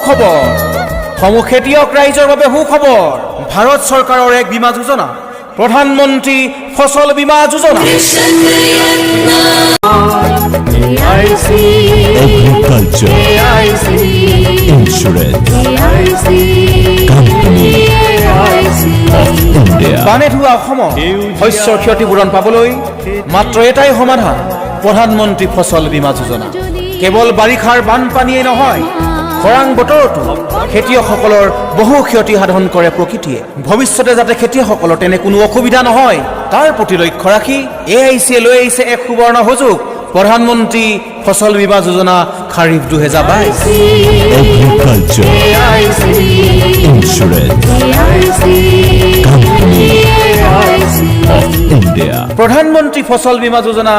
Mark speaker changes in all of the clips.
Speaker 1: সুখবৰ সমূহ খেতিয়ক ৰাইজৰ বাবে সুখবৰ ভাৰত চৰকাৰৰ এক বীমা যোজনা প্ৰধানমন্ত্ৰী ফসল বীমা যোজনা
Speaker 2: Agriculture, Insurance, Company of India.
Speaker 1: বানে ধোৱা অসমত শস্যৰ ক্ষতিপূৰণ পাবলৈ মাত্ৰ এটাই সমাধান প্ৰধানমন্ত্ৰী ফসল বীমা যোজনা কেৱল বাৰিষাৰ বানপানীয়ে নহয় খৰাং বতৰতো খেতিয়কসকলৰ বহু ক্ষতি সাধন কৰে প্ৰকৃতিয়ে ভৱিষ্যতে যাতে খেতিয়কসকলৰ তেনে কোনো অসুবিধা নহয় তাৰ প্ৰতি লক্ষ্য ৰাখি AICয়ে লৈ আহিছে এক সুবৰ্ণ সুযোগ প্ৰধানমন্ত্ৰী ফসল বীমা যোজনা খাৰিফ 2022
Speaker 2: Agriculture, Insurance, Company of India.
Speaker 1: প্ৰধানমন্ত্ৰী ফসল বীমা যোজনা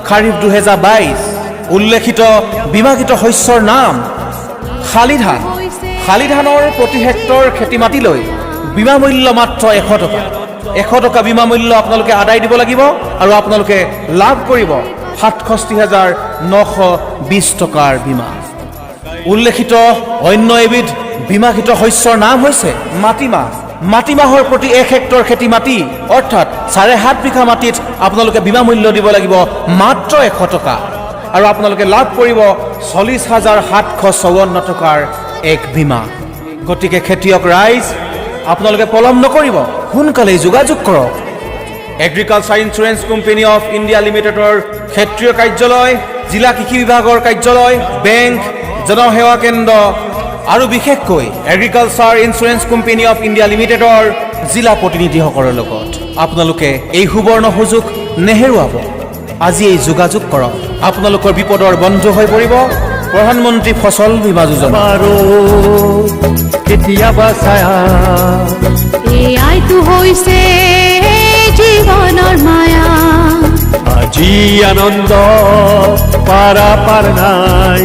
Speaker 1: খাৰিফ 2022 উল্লেখিত বীমাকৃত শস্যৰ নাম শালি ধানৰ প্ৰতি হেক্টৰ খেতি মাটিলৈ বীমা মূল্য মাত্ৰ 100 টকা 100 টকা বীমা মূল্য আপোনালোকে আদায় দিব লাগিব আৰু আপোনালোকে লাভ কৰিব 67,920 টকাৰ বীমা উল্লেখিত অন্য এবিধ বীমাকৃত শস্যৰ নাম হৈছে মাটিমাহৰ প্ৰতি 1 হেক্টৰ খেতি মাটি অৰ্থাৎ 7.5 বিঘা মাটিত আপোনালোকে বীমা মূল্য দিব লাগিব মাত্ৰ 100 টকা আৰু আপোনালোকে লাভ কৰিব 40,754 টকাৰ এক বীমা গতিকে খেতিয়ক ৰাইজ আপোনালোকে পলম নকৰিব সোনকালে যোগাযোগ কৰক agriculture insurance company of India লিমিটেডৰ ক্ষেত্ৰীয় কাৰ্যালয় জিলা কৃষি বিভাগৰ কাৰ্যালয় বেংক জনসেৱা কেন্দ্ৰ আৰু বিশেষকৈ agriculture insurance company of India লিমিটেডৰ জিলা প্ৰতিনিধিসকলৰ লগত আপোনালোকে এই সুবৰ্ণ সুযোগ নেহেৰুৱাব আজি এই যোগাযোগ কৰক আপোনালোকৰ বিপদৰ বন্ধু হৈ পৰিব প্ৰধানমন্ত্ৰী ফসল বীমা যোজনা
Speaker 3: কেতিয়াবা ছায়া এয়াইতো হৈছে জীৱনৰ মায়া আজি আনন্দ পাৰ নাই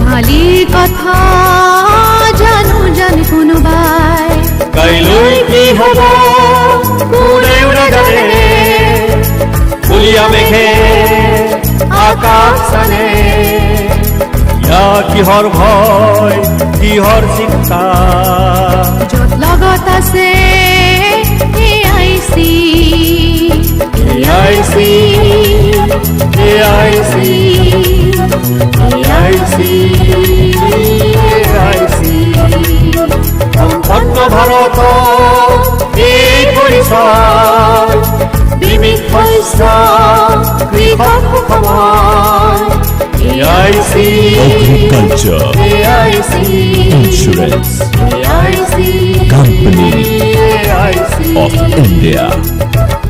Speaker 3: কালিৰ কথা জানো কোনোবাই কাইলৈ কি হ'ব কোনেও নাজানে কুলীয়া মেঘে আকাশ চানে কিহৰ ভয় কিহৰ চিন্তা য'ত লগত আছে AIC সম্পন্ন ভাৰত এই পৰিচয় বিবিধ শস্য কৃষক সুখময়
Speaker 2: Agriculture, Insurance, Company of India.